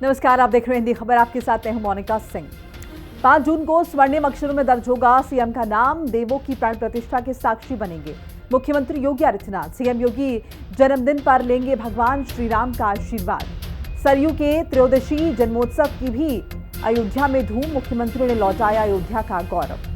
नमस्कार, आप देख रहे हैं हिंदी खबर। आपके साथ मैं हूं मोनिका सिंह। 5 जून को स्वर्णिम अक्षरों में दर्ज होगा सीएम का नाम। देवों की प्राण प्रतिष्ठा के साक्षी बनेंगे मुख्यमंत्री योगी आदित्यनाथ। सीएम योगी जन्मदिन पर लेंगे भगवान श्री राम का आशीर्वाद। सरयू के त्रयोदशी जन्मोत्सव की भी अयोध्या में धूम। मुख्यमंत्री ने लौटाया अयोध्या का गौरव।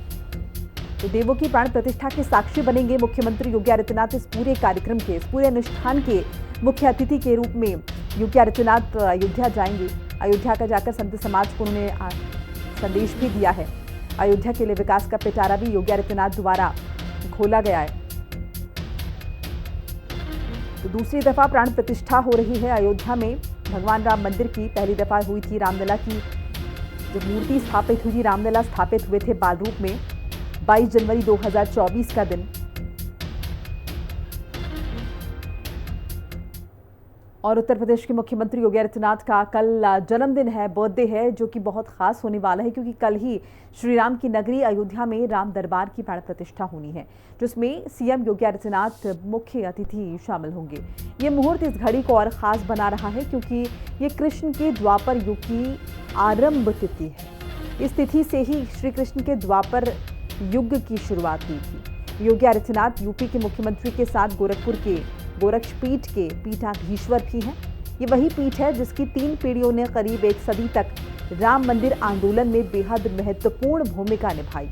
तो देवों की प्राण प्रतिष्ठा के साक्षी बनेंगे मुख्यमंत्री योगी आदित्यनाथ। इस पूरे कार्यक्रम के, इस पूरे अनुष्ठान के मुख्य अतिथि के रूप में योगी आदित्यनाथ अयोध्या जाएंगे। अयोध्या का जाकर संत समाज को उन्होंने संदेश भी दिया है। अयोध्या के लिए विकास का पिटारा भी योगी आदित्यनाथ द्वारा खोला गया है। तो दूसरी दफा प्राण प्रतिष्ठा हो रही है अयोध्या में भगवान राम मंदिर की। पहली दफा हुई थी रामलला की, जब मूर्ति स्थापित हुई थी, रामलला स्थापित हुए थे बाल रूप में 22 जनवरी 2024 का दिन। और उत्तर प्रदेश के मुख्यमंत्री योगी आदित्यनाथ का कल जन्मदिन है, बर्थडे है, जो कि बहुत खास होने वाला है क्योंकि कल ही श्री राम की नगरी अयोध्या में राम दरबार की प्राण प्रतिष्ठा होनी है, जिसमें सीएम योगी आदित्यनाथ मुख्य अतिथि शामिल होंगे। ये मुहूर्त इस घड़ी को और खास बना रहा है क्योंकि ये कृष्ण के द्वापर युग की आरंभ तिथि है। इस तिथि से ही श्री कृष्ण के द्वापर युग की शुरुआत हुई थी। योगी आदित्यनाथ यूपी के मुख्यमंत्री के साथ गोरखपुर के गोरक्षपीठ के पीठाधीश्वर भी हैं। ये वही पीठ है जिसकी 3 पीढ़ियों ने करीब 1 सदी तक राम मंदिर आंदोलन में बेहद महत्वपूर्ण भूमिका निभाई।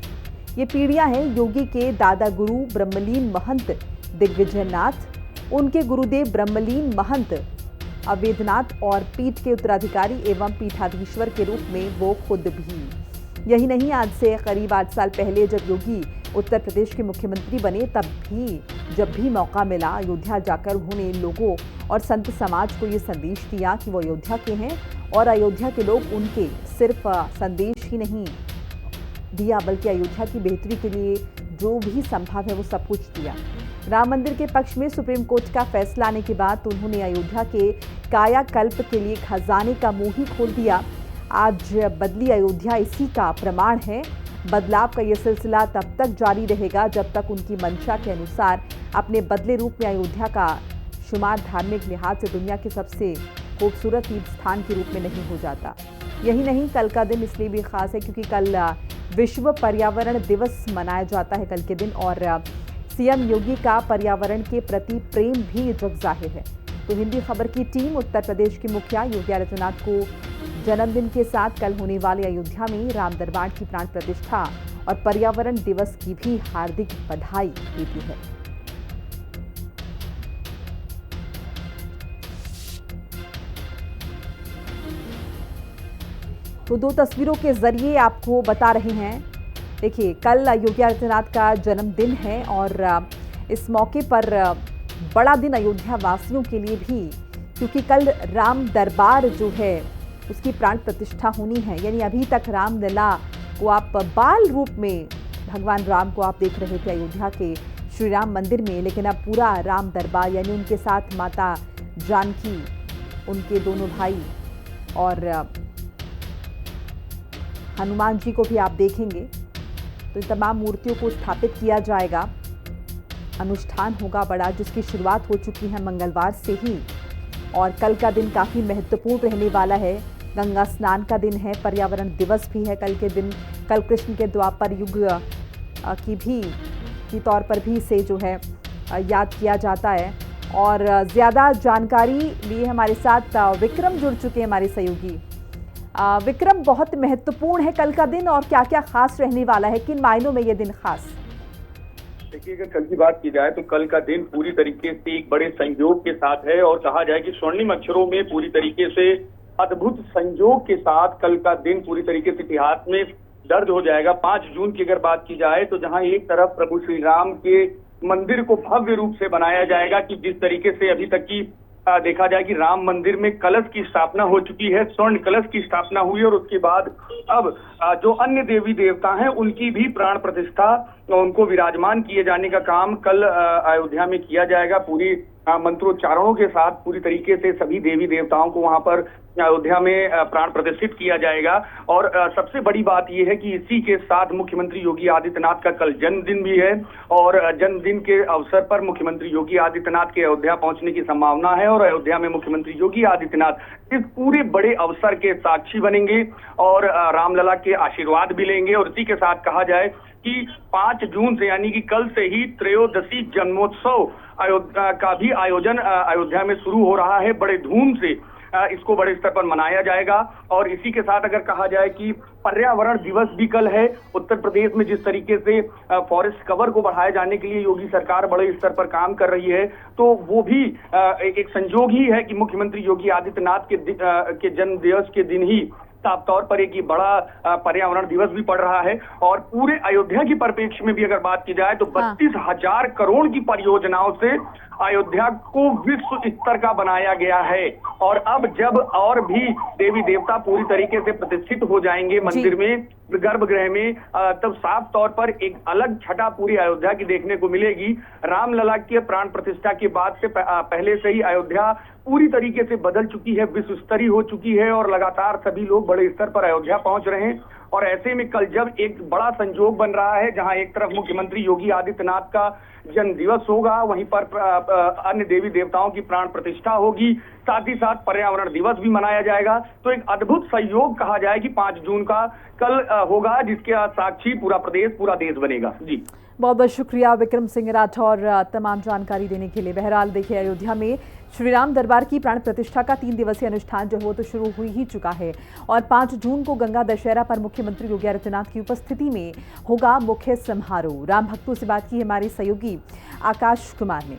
ये पीढ़ियां हैं योगी के दादा गुरु ब्रह्मलीन महंत दिग्विजयनाथ, उनके गुरुदेव ब्रह्मलीन महंत अवेद्यनाथ और पीठ के उत्तराधिकारी एवं पीठाधीश्वर के रूप में वो खुद भी। यही नहीं, आज से करीब 8 साल पहले जब योगी उत्तर प्रदेश के मुख्यमंत्री बने, तब भी जब भी मौका मिला अयोध्या जाकर उन्होंने लोगों और संत समाज को ये संदेश दिया कि वो अयोध्या के हैं और अयोध्या के लोग उनके सिर्फ संदेश ही नहीं दिया बल्कि अयोध्या की बेहतरी के लिए जो भी संभव है वो सब कुछ दिया। राम मंदिर के पक्ष में सुप्रीम कोर्ट का फैसला आने के बाद उन्होंने अयोध्या के कायाकल्प के लिए खजाने का मुंह ही खोल दिया। आज बदली अयोध्या इसी का प्रमाण है। बदलाव का यह सिलसिला तब तक जारी रहेगा जब तक उनकी मंशा के अनुसार अपने बदले रूप में अयोध्या का शुमार धार्मिक लिहाज से दुनिया के सबसे खूबसूरत तीर्थ स्थान के रूप में नहीं हो जाता। यही नहीं, कल का दिन इसलिए भी खास है क्योंकि कल विश्व पर्यावरण दिवस मनाया जाता है कल के दिन, और सीएम योगी का पर्यावरण के प्रति प्रेम भी जग जाहिर है। तो हिंदी खबर की टीम उत्तर प्रदेश के मुखिया योगी आदित्यनाथ को जन्मदिन के साथ कल होने वाले अयोध्या में राम दरबार की प्राण प्रतिष्ठा और पर्यावरण दिवस की भी हार्दिक बधाई देती है। तो 2 तस्वीरों के जरिए आपको बता रहे हैं। देखिए, कल योगी आदित्यनाथ का जन्मदिन है और इस मौके पर बड़ा दिन अयोध्या वासियों के लिए भी, क्योंकि कल राम दरबार जो है उसकी प्राण प्रतिष्ठा होनी है। यानी अभी तक रामलला को आप बाल रूप में भगवान राम को आप देख रहे थे अयोध्या के श्री राम मंदिर में, लेकिन अब पूरा राम दरबार यानी उनके साथ माता जानकी, उनके दोनों भाई और हनुमान जी को भी आप देखेंगे। तो इन तमाम मूर्तियों को स्थापित किया जाएगा। अनुष्ठान होगा बड़ा, जिसकी शुरुआत हो चुकी है मंगलवार से ही, और कल का दिन काफ़ी महत्वपूर्ण रहने वाला है। गंगा स्नान का दिन है, पर्यावरण दिवस भी है कल के दिन। कल कृष्ण के द्वापर युग की तौर पर भी इसे जो है याद किया जाता है। और ज़्यादा जानकारी लिए हमारे साथ विक्रम जुड़ चुके हैं, हमारे सहयोगी। विक्रम, बहुत महत्वपूर्ण है कल का दिन और क्या क्या खास रहने वाला है, किन मायनों में ये दिन खास? देखिए, अगर कल की बात की जाए तो कल का दिन पूरी तरीके से एक बड़े संयोग के साथ है और कहा जाए कि स्वर्णिम अक्षरों में पूरी तरीके से अद्भुत संयोग के साथ कल का दिन पूरी तरीके से इतिहास में दर्ज हो जाएगा। 5 जून की अगर बात की जाए तो जहां एक तरफ प्रभु श्री राम के मंदिर को भव्य रूप से बनाया जाएगा कि जिस तरीके से अभी तक की देखा जाए कि राम मंदिर में कलश की स्थापना हो चुकी है, स्वर्ण कलश की स्थापना हुई और उसके बाद अब जो अन्य देवी देवता हैं उनकी भी प्राण प्रतिष्ठा, उनको विराजमान किए जाने का काम कल अयोध्या में किया जाएगा। पूरी मंत्रोच्चारणों के साथ पूरी तरीके से सभी देवी देवताओं को वहां पर अयोध्या में प्राण प्रतिष्ठित किया जाएगा। और सबसे बड़ी बात यह है कि इसी के साथ मुख्यमंत्री योगी आदित्यनाथ का कल जन्मदिन भी है और जन्मदिन के अवसर पर मुख्यमंत्री योगी आदित्यनाथ के अयोध्या पहुंचने की संभावना है और अयोध्या में मुख्यमंत्री योगी आदित्यनाथ इस पूरे बड़े अवसर के साक्षी बनेंगे और रामलला के आशीर्वाद भी लेंगे। और इसी के साथ कहा जाए कि 5 जून से यानी कि कल से ही त्रयोदशी जन्मोत्सव अयोध्या का भी आयोजन अयोध्या में शुरू हो रहा है। बड़े धूम से इसको बड़े स्तर पर मनाया जाएगा। और इसी के साथ अगर कहा जाए कि पर्यावरण दिवस भी कल है। उत्तर प्रदेश में जिस तरीके से फॉरेस्ट कवर को बढ़ाए जाने के लिए योगी सरकार बड़े स्तर पर काम कर रही है, तो वो भी एक संयोग ही है कि मुख्यमंत्री योगी आदित्यनाथ के जन्म दिवस के दिन ही साफ तौर पर एक बड़ा पर्यावरण दिवस भी पड़ रहा है। और पूरे अयोध्या की परिप्रेक्ष्य में भी अगर बात की जाए तो 32,000 करोड़ की परियोजनाओं से अयोध्या को विश्व स्तर का बनाया गया है। और अब जब और भी देवी देवता पूरी तरीके से प्रतिष्ठित हो जाएंगे मंदिर में, गर्भगृह में, तब साफ तौर पर एक अलग छटा पूरी अयोध्या की देखने को मिलेगी। रामलला के प्राण प्रतिष्ठा के बाद से पहले से ही अयोध्या पूरी तरीके से बदल चुकी है, विश्व स्तरीय हो चुकी है और लगातार सभी लोग बड़े स्तर पर अयोध्या पहुंच रहे हैं। और ऐसे में कल जब एक बड़ा संयोग बन रहा है, जहां एक तरफ मुख्यमंत्री योगी आदित्यनाथ का जन्म दिवस होगा, वहीं पर अन्य देवी देवताओं की प्राण प्रतिष्ठा होगी, साथ ही साथ पर्यावरण दिवस भी मनाया जाएगा। तो एक अद्भुत संयोग कहा जाए कि 5 जून का कल होगा, जिसके साक्षी पूरा प्रदेश, पूरा देश बनेगा। जी, बहुत बहुत शुक्रिया विक्रम सिंह राठौर तमाम जानकारी देने के लिए। बहरहाल देखिए, अयोध्या में श्री राम दरबार की प्राण प्रतिष्ठा का 3 दिवसीय अनुष्ठान जो है वो तो शुरू हुई ही चुका है और 5 जून को गंगा दशहरा पर मुख्यमंत्री योगी आदित्यनाथ की उपस्थिति में होगा मुख्य समारोह। राम भक्तों से बात की हमारे सहयोगी आकाश कुमार ने।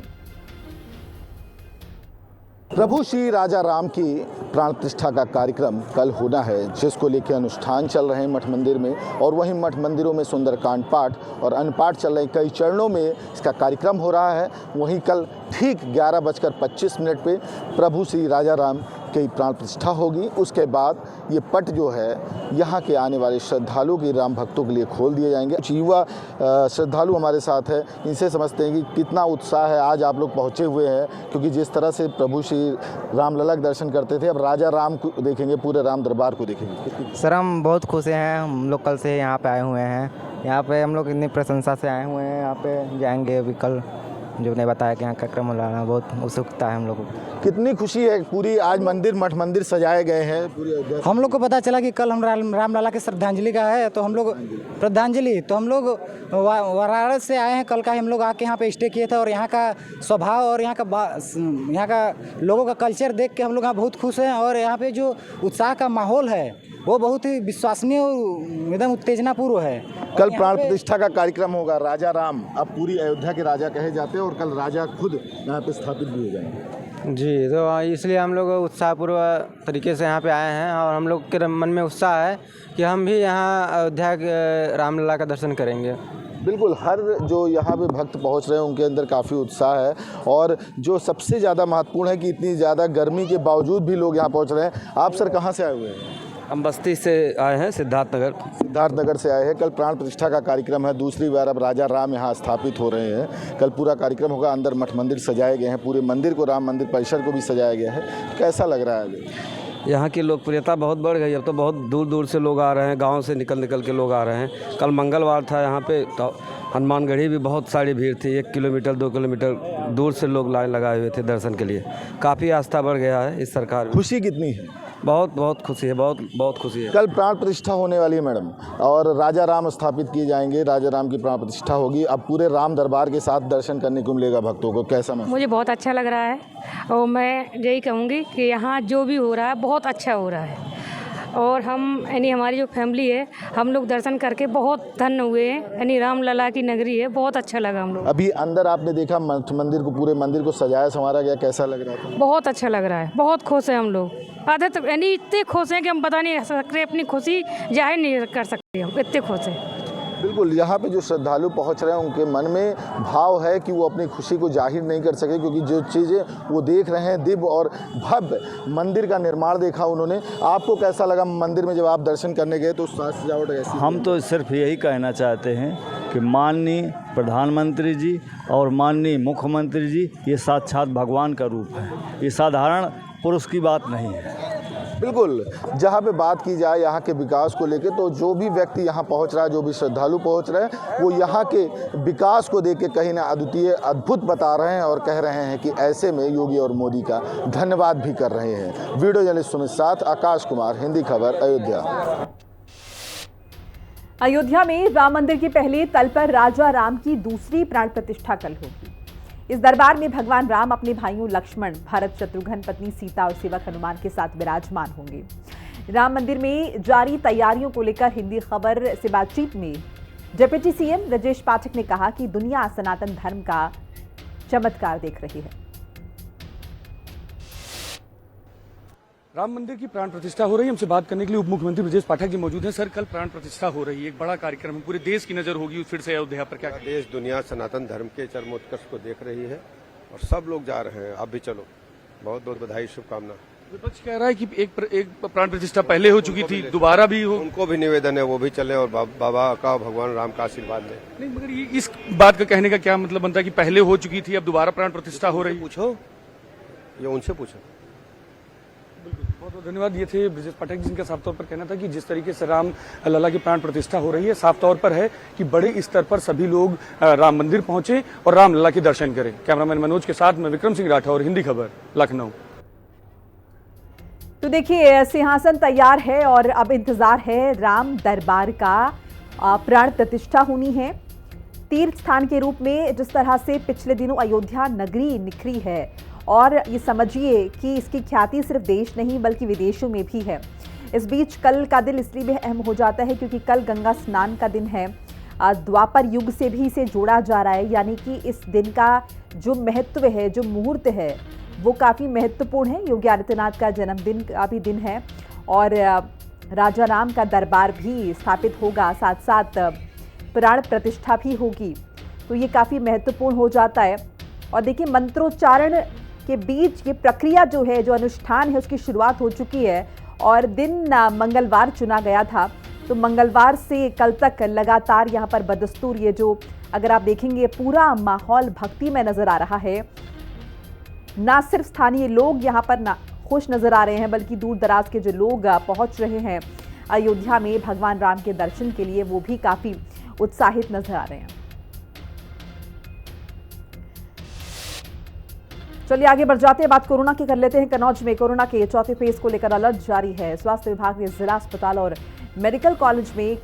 प्रभु श्री राजा राम की प्राण प्रतिष्ठा का कार्यक्रम कल होना है, जिसको लेकर अनुष्ठान चल रहे हैं मठ मंदिर में और वहीं मठ मंदिरों में सुंदरकांड पाठ और अन्य पाठ चल रहे हैं। कई चरणों में इसका कार्यक्रम हो रहा है। वहीं कल ठीक 11:25 पे प्रभु श्री राजा राम की प्राण प्रतिष्ठा होगी। उसके बाद ये पट जो है यहाँ के आने वाले श्रद्धालुओं की, राम भक्तों के लिए खोल दिए जाएंगे। कुछ युवा श्रद्धालु हमारे साथ है, इनसे समझते हैं कि कितना उत्साह है आज आप लोग पहुँचे हुए हैं, क्योंकि जिस तरह से प्रभु श्री रामलला के दर्शन करते थे, अब राजा राम को देखेंगे, पूरे राम दरबार को देखेंगे। सर हम बहुत खुश हैं, हम लोग कल से यहाँ पे आए हुए हैं। यहाँ पे हम लोग इतनी प्रशंसा से आए हुए हैं, यहाँ पे जाएंगे अभी कल, जो ने बताया कि यहाँ का क्रम लाना बहुत उत्सुकता है हम लोग को। कितनी खुशी है, पूरी आज मंदिर मठ मंदिर सजाए गए हैं पूरी। हम लोग को पता चला कि कल हम रामलला के श्रद्धांजलि का है, तो हम लोग श्रद्धांजलि तो हम लोग वाराणसी से आए हैं। कल का हम लोग आके यहाँ पे स्टे किए थे और यहाँ का स्वभाव और यहाँ का लोगों का कल्चर देख के हम लोग यहाँ बहुत खुश हैं। और यहाँ पे जो उत्साह का माहौल है वो बहुत ही विश्वसनीय और एकदम उत्तेजनापूर्ण है। कल प्राण प्रतिष्ठा का कार्यक्रम होगा। राजा राम अब पूरी अयोध्या के राजा कहे जाते हैं और कल राजा खुद यहाँ पे स्थापित भी हो जाएंगे। जी, तो इसलिए हम लोग उत्साहपूर्वक तरीके से यहाँ पे आए हैं और हम लोग के मन में उत्साह है कि हम भी यहाँ अयोध्या के रामलला का दर्शन करेंगे। बिल्कुल, हर जो यहाँ पे भक्त पहुँच रहे हैं उनके अंदर काफ़ी उत्साह है। और जो सबसे ज़्यादा महत्वपूर्ण है कि इतनी ज़्यादा गर्मी के बावजूद भी लोग यहाँ पहुँच रहे हैं। आप सर कहाँ से आए हुए हैं? हम बस्ती से आए हैं, सिद्धार्थनगर से आए हैं। कल प्राण प्रतिष्ठा का कार्यक्रम है, दूसरी बार अब राजा राम यहाँ स्थापित हो रहे हैं। कल पूरा कार्यक्रम होगा, अंदर मठ मंदिर सजाए गए हैं, पूरे मंदिर को, राम मंदिर परिसर को भी सजाया गया है। कैसा लग रहा है? यहाँ की लोकप्रियता बहुत बढ़ गई, अब तो बहुत दूर दूर से लोग आ रहे हैं, गांव से निकल के लोग आ रहे हैं। कल मंगलवार था, यहाँ पे तो हनुमानगढ़ी भी बहुत सारी भीड़ थी, 1 किलोमीटर 2 किलोमीटर दूर से लोग लाइन लगाए हुए थे दर्शन के लिए। काफ़ी आस्था बढ़ गया है इस सरकार में। खुशी कितनी है? बहुत खुशी है, बहुत खुशी है। कल प्राण प्रतिष्ठा होने वाली है मैडम, और राजा राम स्थापित किए जाएंगे, राजा राम की प्राण प्रतिष्ठा होगी। अब पूरे राम दरबार के साथ दर्शन करने को मिलेगा भक्तों को, कैसा महसूस? मुझे बहुत अच्छा लग रहा है और मैं यही कहूँगी कि यहाँ जो भी हो रहा है बहुत अच्छा हो रहा है। और हम यानी हमारी जो फैमिली है, हम लोग दर्शन करके बहुत धन्य हुए हैं। यानी रामलला की नगरी है, बहुत अच्छा लगा हम लोग। अभी अंदर आपने देखा मंदिर को, पूरे मंदिर को सजाया संवारा गया, कैसा लग रहा था? बहुत अच्छा लग रहा है, बहुत खुश हैं हम लोग। आधे तो यानी इतने खुश हैं कि हम बता नहीं सकते, अपनी खुशी जाहिर नहीं कर सकते, हम इतने खुश हैं। बिल्कुल, यहाँ पे जो श्रद्धालु पहुँच रहे हैं उनके मन में भाव है कि वो अपनी खुशी को जाहिर नहीं कर सके, क्योंकि जो चीज़ें वो देख रहे हैं, दिव्य और भव्य मंदिर का निर्माण देखा उन्होंने। आपको कैसा लगा मंदिर में जब आप दर्शन करने गए तो साज सजावट ऐसी? हम तो सिर्फ यही कहना चाहते हैं कि माननीय प्रधानमंत्री जी और माननीय मुख्यमंत्री जी ये साक्षात भगवान का रूप है, ये साधारण पुरुष की बात नहीं है। बिल्कुल, जहाँ पे बात की जाए यहाँ के विकास को लेकर, तो जो भी व्यक्ति यहाँ पहुँच रहा है, जो भी श्रद्धालु पहुँच रहे हैं, वो यहाँ के विकास को देख के कहीं ना अद्वितीय, अद्भुत बता रहे हैं और कह रहे हैं कि ऐसे में योगी और मोदी का धन्यवाद भी कर रहे हैं। वीडियो जर्नलिस्ट सुमित साथ आकाश कुमार, हिंदी खबर, अयोध्या। अयोध्या में राम मंदिर के पहले तल पर राजा राम की दूसरी प्राण प्रतिष्ठा कल होगी। इस दरबार में भगवान राम अपने भाइयों लक्ष्मण, भरत, शत्रुघ्न, पत्नी सीता और सेवक हनुमान के साथ विराजमान होंगे। राम मंदिर में जारी तैयारियों को लेकर हिंदी खबर से बातचीत में डिप्टी सीएम ब्रजेश पाठक ने कहा कि दुनिया सनातन धर्म का चमत्कार देख रही है। राम मंदिर की प्राण प्रतिष्ठा हो रही है। हमसे बात करने के लिए उप मुख्यमंत्री ब्रजेश पाठक जी मौजूद हैं। सर, कल प्राण प्रतिष्ठा हो रही है, एक बड़ा कार्यक्रम है, पूरे देश की नजर होगी फिर से अयोध्या पर। क्या देश दुनिया सनातन धर्म के चरमोत्कर्ष को देख रही है और सब लोग जा रहे हैं, आप भी चलो। बहुत बहुत बधाई, शुभकामना। विपक्ष कह रहा है कि एक प्राण प्रतिष्ठा पहले हो चुकी थी, दोबारा भी हो। उनको भी निवेदन है, वो भी चले और बाबा का, भगवान राम का आशीर्वाद लें। नहीं, मगर ये इस बात का कहने का क्या मतलब बनता है कि पहले हो चुकी थी, अब दोबारा प्राण प्रतिष्ठा हो रही है? पूछो, ये उनसे पूछो। बहुत बहुत धन्यवाद। ये थे ब्रजेश पाठक जी, जिनका साफ तौर पर कहना था कि जिस तरीके से राम लला की प्राण प्रतिष्ठा हो रही है, साफ तौर पर है कि बड़े स्तर पर सभी लोग राम मंदिर पहुंचे और राम लला के दर्शन करें। कैमरामैन मनोज के साथ मैं विक्रम सिंह राठौर, हिंदी खबर, लखनऊ। तो देखिए, सिंहासन तैयार है और अब इंतजार है राम दरबार का प्राण प्रतिष्ठा होनी है। तीर्थ स्थान के रूप में जिस तरह से पिछले दिनों अयोध्या नगरी निखरी है, और ये समझिए कि इसकी ख्याति सिर्फ देश नहीं बल्कि विदेशों में भी है। इस बीच कल का दिन इसलिए भी अहम हो जाता है क्योंकि कल गंगा स्नान का दिन है। द्वापर युग से भी इसे जोड़ा जा रहा है, यानी कि इस दिन का जो महत्व है, जो मुहूर्त है, वो काफ़ी महत्वपूर्ण है। योगी आदित्यनाथ का जन्मदिन का भी दिन है और राजा राम का दरबार भी स्थापित होगा, साथ साथ प्राण प्रतिष्ठा भी होगी, तो ये काफ़ी महत्वपूर्ण हो जाता है। और देखिए, मंत्रोच्चारण के बीच ये प्रक्रिया जो है, जो अनुष्ठान है, उसकी शुरुआत हो चुकी है और दिन मंगलवार चुना गया था। तो मंगलवार से कल तक लगातार यहाँ पर बदस्तूर ये जो अगर आप देखेंगे पूरा माहौल भक्ति में नजर आ रहा है। ना सिर्फ स्थानीय लोग यहाँ पर ना खुश नजर आ रहे हैं, बल्कि दूर दराज के जो लोग पहुँच रहे हैं अयोध्या में भगवान राम के दर्शन के लिए, वो भी काफ़ी उत्साहित नजर आ रहे हैं। चलिए आगे बढ़ जाते हैं, बात कोरोना की कर लेते हैं। कन्नौज में कोरोना के चौथे फेज को लेकर अलर्ट जारी है। स्वास्थ्य विभाग ने जिला अस्पताल और मेडिकल कॉलेज में